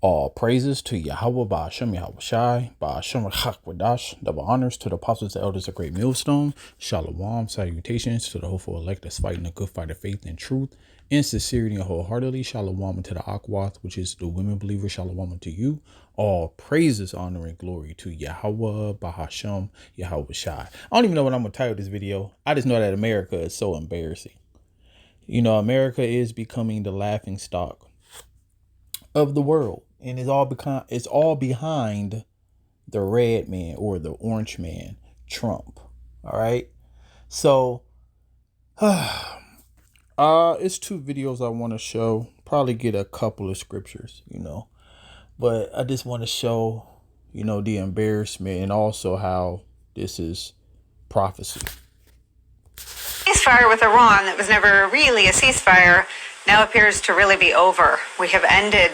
All praises to Yahweh Ba'ashem Yahweh Shai, Ba'ashem Wadash, double honors to the apostles and elders of Great Millstone, Shalom, salutations to the hopeful elect that's fighting a good fight of faith and truth, in sincerity and wholeheartedly, Shalom to the Akwath, which is the women believers, Shalom to you. All praises, honor, and glory to Yahweh Ba'ashem Yahweh Shai. I don't even know what I'm going to title this video. I just know that America is so embarrassing. You know, America is becoming the laughing stock of the world, and it's all behind the red man or the orange man, Trump. All right, so it's two videos I want to show. Probably get a couple of scriptures, but I just want to show, the embarrassment and also how this is prophecy. Ceasefire with Iran that was never really a ceasefire now appears to really be over. We have ended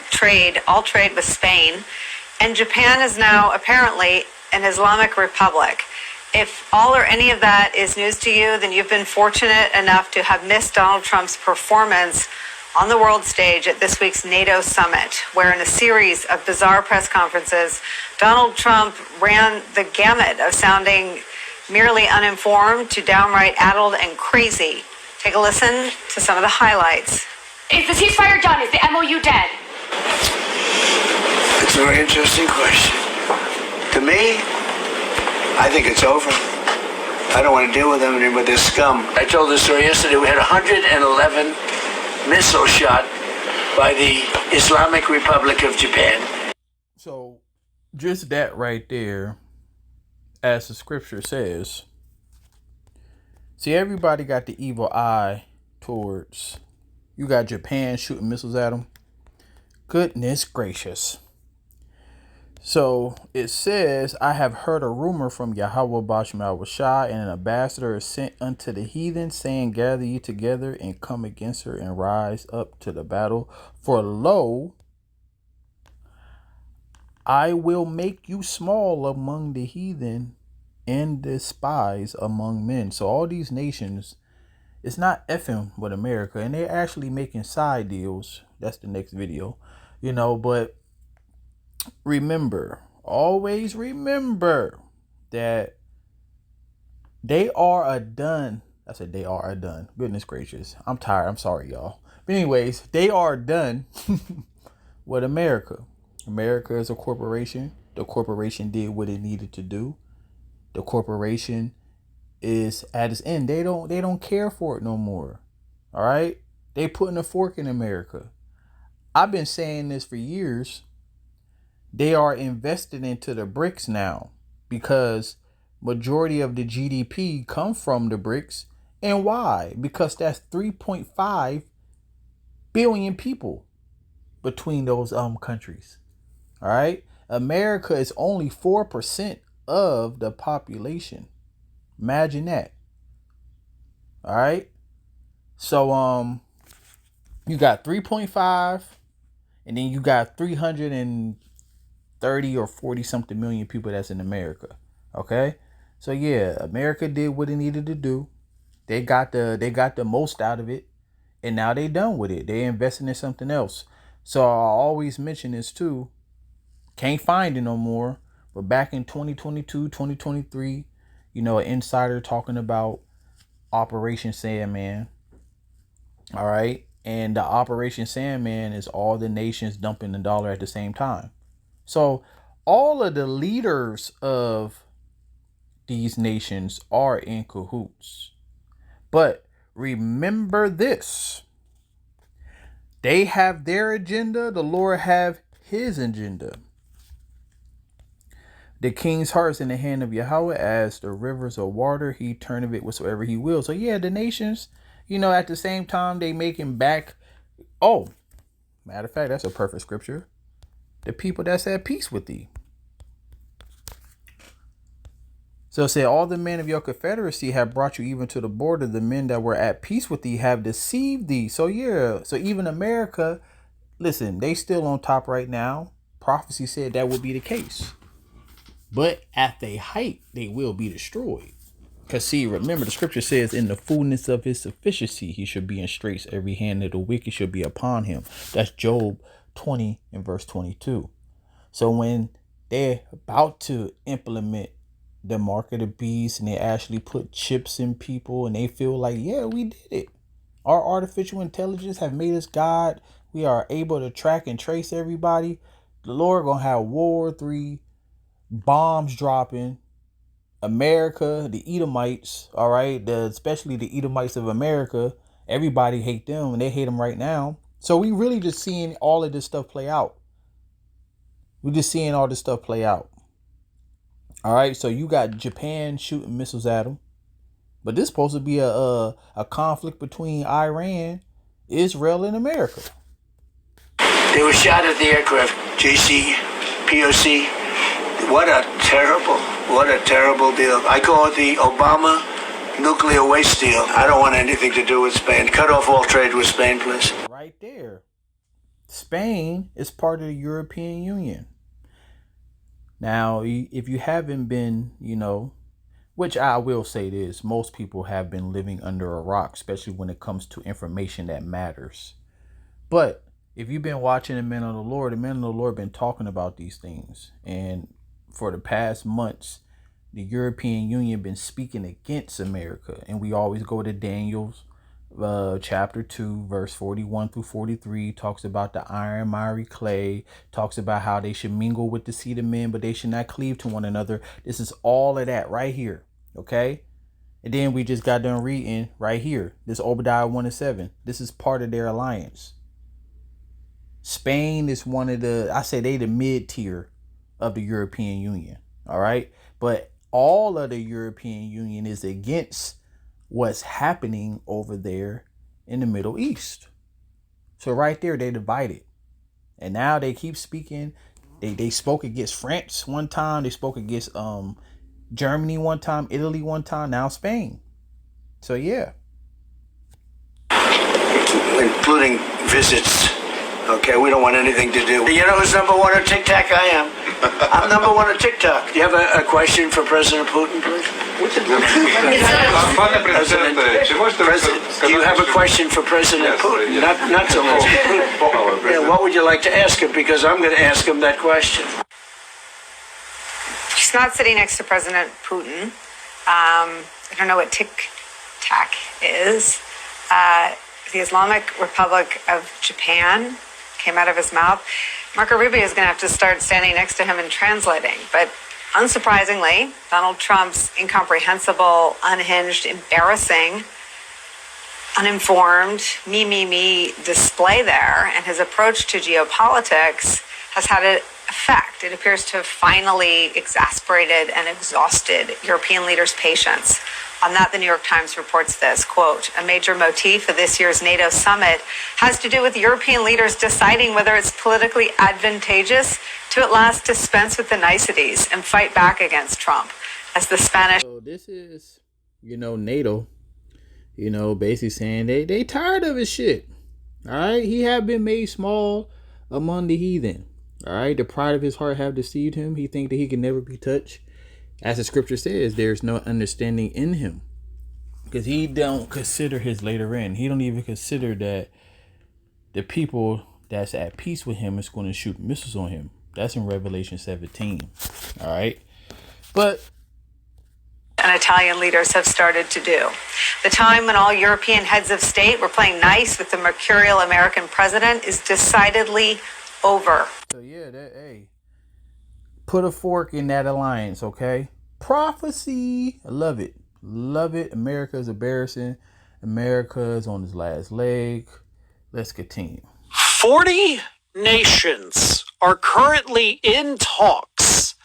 all trade with Spain, and Japan is now apparently an Islamic republic. If all or any of that is news to you, then you've been fortunate enough to have missed Donald Trump's performance on the world stage at this week's NATO summit, where in a series of bizarre press conferences, Donald Trump ran the gamut of sounding merely uninformed to downright addled and crazy. Take a listen to some of the highlights. Is the ceasefire done? Is the MOU dead? It's a very interesting question. To me, I think it's over. I don't want to deal with them anymore. They're scum. I told this story yesterday. We had 111 missiles shot by the Islamic Republic of Japan. So, just that right there, as the scripture says, see, everybody got the evil eye towards, you got Japan shooting missiles at them. Goodness gracious. So it says, I have heard a rumor from Yahweh Ba'ashem Yahweh Shai, and an ambassador is sent unto the heathen, saying, gather ye together and come against her and rise up to the battle. For lo, I will make you small among the heathen and despised among men. So all these nations, it's not effing with America, and they're actually making side deals. That's the next video, but always remember that they are a done. I said they are a done. Goodness gracious. I'm tired. I'm sorry, y'all. But anyways, they are done with America. America is a corporation. The corporation did what it needed to do. The corporation is at its end. They don't care for it no more. All right? They putting a fork in America. I've been saying this for years. They are invested into the BRICS now because majority of the GDP come from the BRICS. And why? Because that's 3.5 billion people between those countries. All right? America is only 4% of the population. Imagine that. All right. So you got 3.5, and then you got 330 or 40 something million people that's in America. Okay. So yeah, America did what it needed to do. They got the most out of it, and now they done with it. They investing in something else. So I always mention this too. Can't find it no more. But back in 2022, 2023, an insider talking about Operation Sandman. All right. And the Operation Sandman is all the nations dumping the dollar at the same time. So all of the leaders of these nations are in cahoots. But remember this. They have their agenda. The Lord have his agenda. The king's heart is in the hand of Yahweh, as the rivers of water. He turneth it whatsoever he will. So yeah, the nations, at the same time, they making back. Oh, matter of fact, that's a perfect scripture. The people that's at peace with thee. So it said, all the men of your confederacy have brought you even to the border. The men that were at peace with thee have deceived thee. So yeah, so even America, listen, they still on top right now. Prophecy said that would be the case. But at the height, they will be destroyed. Because see, remember, the scripture says, in the fullness of his sufficiency, he should be in straits. Every hand of the wicked should be upon him. That's Job 20 and verse 22. So when they're about to implement the mark of the beast and they actually put chips in people and they feel like, yeah, we did it. Our artificial intelligence have made us God. We are able to track and trace everybody. The Lord gonna have World War III, bombs dropping. America, the Edomites, all right, especially the Edomites of America, everybody hate them and they hate them right now. So we really just seeing all of this stuff play out. We're just seeing all this stuff play out. All right, so you got Japan shooting missiles at them, but this is supposed to be a conflict between Iran, Israel, and America. They were shot at the aircraft. JC, POC. What a terrible deal. I call it the Obama nuclear waste deal. I don't want anything to do with Spain. Cut off all trade with Spain, please. Right there. Spain is part of the European Union. Now, if you haven't been, which I will say this, most people have been living under a rock, especially when it comes to information that matters. But if you've been watching the Men of the Lord been talking about these things. And for the past months, the European Union been speaking against America. And we always go to Daniel's chapter 2, verse 41 through 43, talks about the iron, miry clay, talks about how they should mingle with the seed of men, but they should not cleave to one another. This is all of that right here. Okay. And then we just got done reading right here. This Obadiah 1:7. This is part of their alliance. Spain is one of they the mid tier of the European Union. All right. But all of the European Union is against what's happening over there in the Middle East. So right there, they divided. And now they keep speaking. They spoke against France one time. They spoke against Germany one time, Italy one time, now Spain. So yeah. Including visits. Okay, we don't want anything to do. You know who's number one on TikTok? I am. I'm number one on TikTok. Do you have a question for President Putin, please? Do you have a question for President Putin? Not so much. Yeah, what would you like to ask him? Because I'm going to ask him that question. She's not sitting next to President Putin. I don't know what TikTok is. The Islamic Republic of Japan came out of his mouth. Marco Rubio is going to have to start standing next to him and translating. But unsurprisingly, Donald Trump's incomprehensible, unhinged, embarrassing, uninformed, me display there and his approach to geopolitics has had an effect. It appears to have finally exasperated and exhausted European leaders' patience. On that, the New York Times reports this, quote, a major motif of this year's NATO summit has to do with European leaders deciding whether it's politically advantageous to at last dispense with the niceties and fight back against Trump. As the Spanish... So this is, NATO, basically saying they tired of his shit. All right. He have been made small among the heathen. All right. The pride of his heart have deceived him. He think that he can never be touched. As the scripture says, there's no understanding in him, because he don't consider his later end. He don't even consider that the people that's at peace with him is going to shoot missiles on him. That's in Revelation 17. All right. But and Italian leaders have started to do. The time when all European heads of state were playing nice with the mercurial American president is decidedly over. So yeah, put a fork in that alliance, okay? Prophecy. I love it. Love it. America is embarrassing. America is on its last leg. Let's continue. 40 nations are currently in talks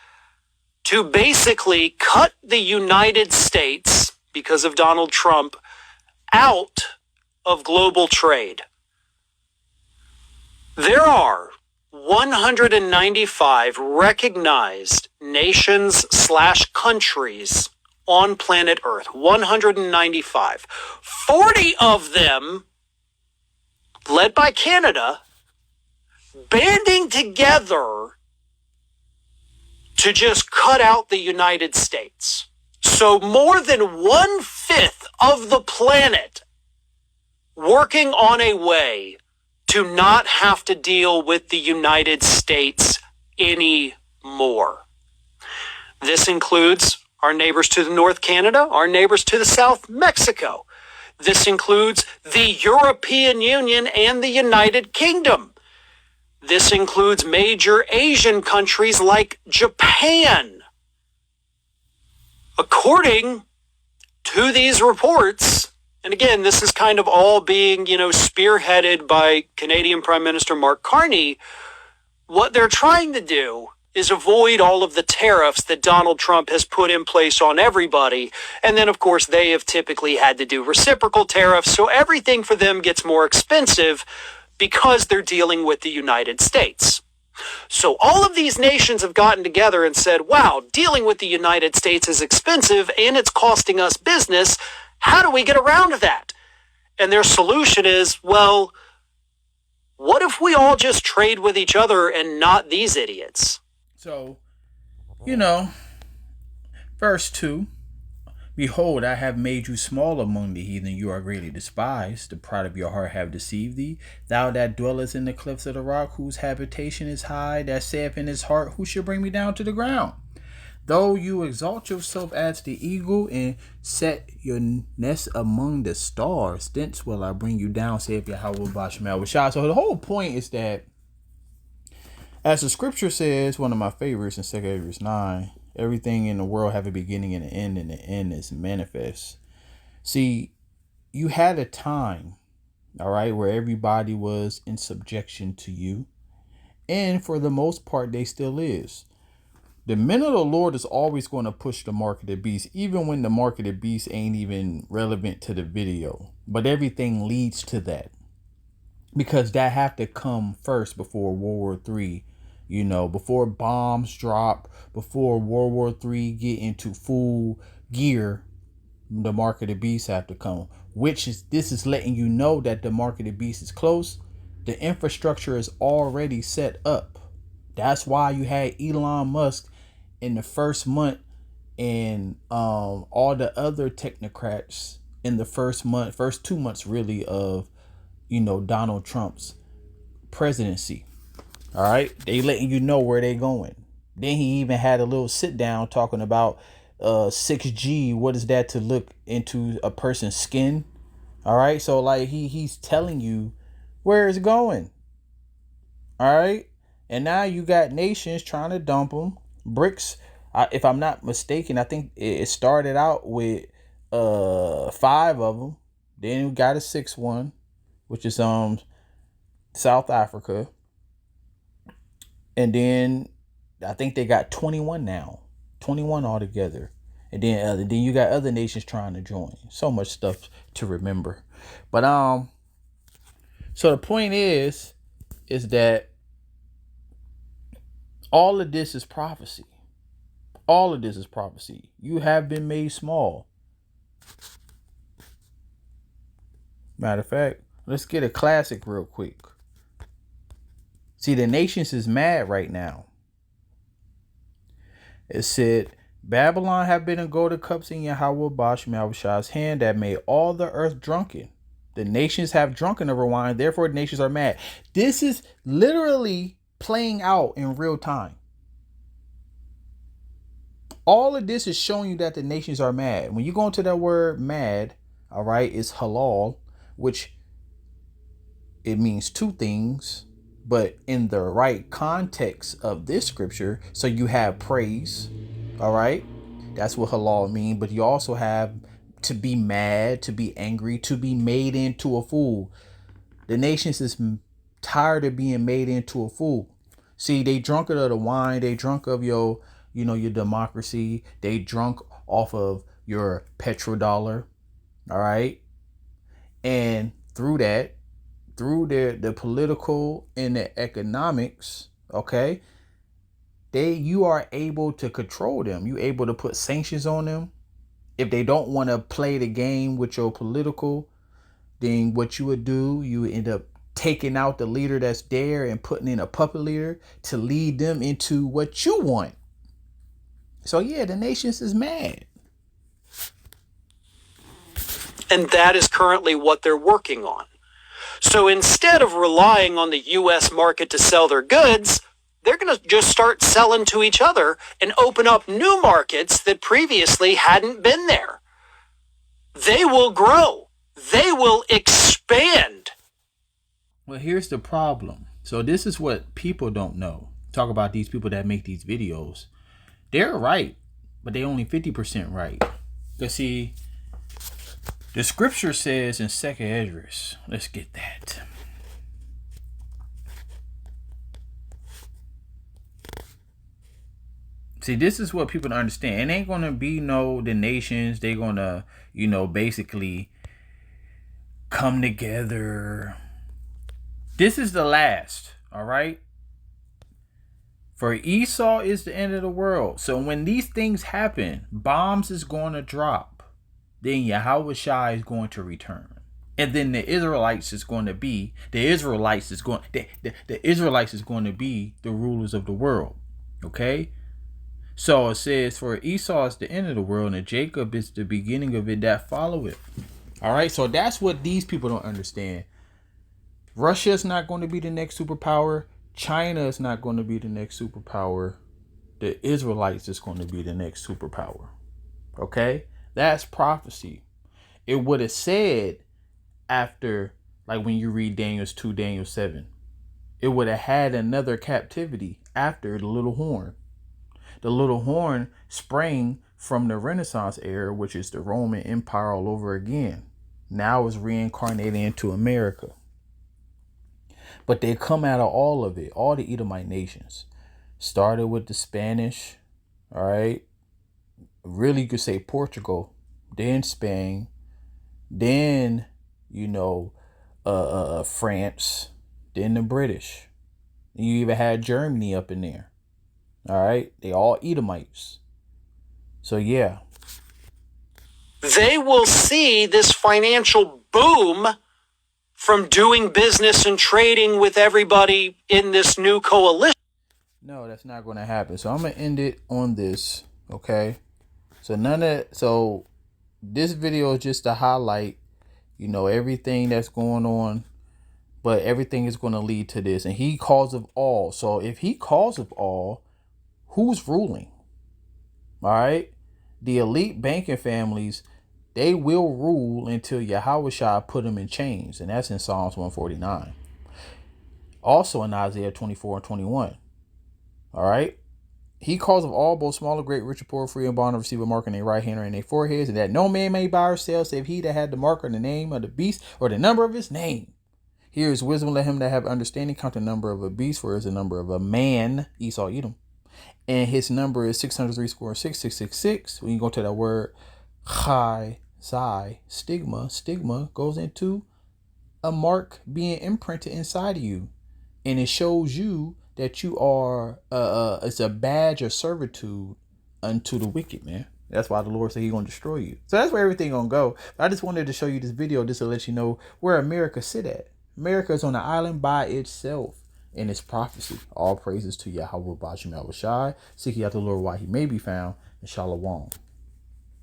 to basically cut the United States, because of Donald Trump, out of global trade. There are 195 recognized nations/countries on planet Earth. 195. 40 of them, led by Canada, banding together to just cut out the United States. So more than 1/5 of the planet working on a way to not have to deal with the United States anymore. This includes our neighbors to the north, Canada, our neighbors to the south, Mexico. This includes the European Union and the United Kingdom. This includes major Asian countries like Japan. According to these reports, and again, this is kind of all being, spearheaded by Canadian Prime Minister Mark Carney, what they're trying to do is avoid all of the tariffs that Donald Trump has put in place on everybody. And then, of course, they have typically had to do reciprocal tariffs, so everything for them gets more expensive because they're dealing with the United States. So all of these nations have gotten together and said, wow, dealing with the United States is expensive and it's costing us business. How do we get around that? And their solution is, well, what if we all just trade with each other and not these idiots? So, verse 2, behold, I have made you small among the heathen, you are greatly despised. The pride of your heart have deceived thee. Thou that dwellest in the cliffs of the rock, whose habitation is high, that saith in his heart, who shall bring me down to the ground? Though you exalt yourself as the eagle and set your nest among the stars, thence will I bring you down, saith Yahweh Bashmal Washai. So the whole point is that, as the scripture says, one of my favorites in 2 Corinthians 9, everything in the world have a beginning and an end, and the end is manifest. See, you had a time, all right, where everybody was in subjection to you. And for the most part, they still is. The men of the Lord is always going to push the mark of the beast, even when the mark of the beast ain't even relevant to the video. But everything leads to that, because that have to come first before World War III. Before bombs drop, before World War III get into full gear, the mark of the beast have to come. This is letting you know that the mark of the beast is close. The infrastructure is already set up. That's why you had Elon Musk in the first month, and all the other technocrats in the first 2 months really of Donald Trump's presidency. All right, they letting you know where they going. Then he even had a little sit down talking about 6G. What is that to look into a person's skin? All right, so like he's telling you where it's going. All right, and now you got nations trying to dump them. BRICS, if I'm not mistaken, I think it started out with 5 of them. Then we got a 6th one, which is South Africa. And then I think they got 21 now, 21 altogether. And then you got other nations trying to join. So much stuff to remember. But so the point is that all of this is prophecy. All of this is prophecy. You have been made small. Matter of fact, let's get a classic real quick. See, the nations is mad right now. It said, Babylon have been in golden cups in Yahweh Bashmal Washai's hand that made all the earth drunken. The nations have drunken of her wine, therefore the nations are mad. This is literally playing out in real time. All of this is showing you that the nations are mad. When you go into that word mad, all right, it's halal, which it means 2 things. But in the right context of this scripture, so you have praise, all right? That's what halal mean. But you also have to be mad, to be angry, to be made into a fool. The nations is tired of being made into a fool. See, they drunk of the wine. They drunk of your democracy. They drunk off of your petrodollar, all right? And through that, through the political and the economics, okay, you are able to control them. You're able to put sanctions on them. If they don't want to play the game with your political, then what you would do, you would end up taking out the leader that's there and putting in a puppet leader to lead them into what you want. So yeah, the nations is mad. And that is currently what they're working on. So instead of relying on the U.S. market to sell their goods, they're going to just start selling to each other and open up new markets that previously hadn't been there. They will grow. They will expand. Well, here's the problem. So this is what people don't know. Talk about these people that make these videos. They're right, but they only 50% right. Because see, the scripture says in 2nd Esdras, let's get that. See, this is what people don't understand. It ain't going to be the nations. They're going to, basically come together. This is the last, all right? For Esau is the end of the world. So when these things happen, bombs is going to drop. Then Yahweh Shai is going to return. And then the Israelites is going to be, the Israelites is going to be the rulers of the world. Okay? So it says, for Esau is the end of the world, and Jacob is the beginning of it that followeth. All right, so that's what these people don't understand. Russia is not going to be the next superpower. China is not going to be the next superpower. The Israelites is going to be the next superpower. Okay, that's prophecy. It would have said after, like when you read Daniel 2, Daniel 7, it would have had another captivity after the little horn. The little horn sprang from the Renaissance era, which is the Roman Empire all over again. Now it's reincarnated into America. But they come out of all of it, all the Edomite nations. Started with the Spanish, all right? Really, you could say Portugal, then Spain, then, France, then the British. And you even had Germany up in there. All right, they all Edomites. So yeah, they will see this financial boom from doing business and trading with everybody in this new coalition. No, that's not going to happen. So I'm gonna end it on this. Okay, so this video is just to highlight, everything that's going on, but everything is going to lead to this. And he calls of all. So if he calls of all, who's ruling? All right. The elite banking families, they will rule until Yahweh Shai put them in chains. And that's in Psalms 149. Also in Isaiah 24 and 21. All right. He calls of all, both small and great, rich and poor, free and bond, to receive a mark in their right hand or in their foreheads, and that no man may buy or sell save he that had the mark or the name of the beast or the number of his name. Here is wisdom. Let him that have understanding count the number of a beast, for it is the number of a man, Esau, Edom. And his number is 603,666. When you go to that word, chai, zai, stigma goes into a mark being imprinted inside of you. And it shows you that you are, it's a badge of servitude unto the wicked, man. That's why the Lord said he's going to destroy you. So that's where everything going to go. But I just wanted to show you this video just to let you know where America sit at. America is on an island by itself. In its prophecy, all praises to Yahweh Bashim Al Shai. Seek ye out the Lord while he may be found, and Shalom.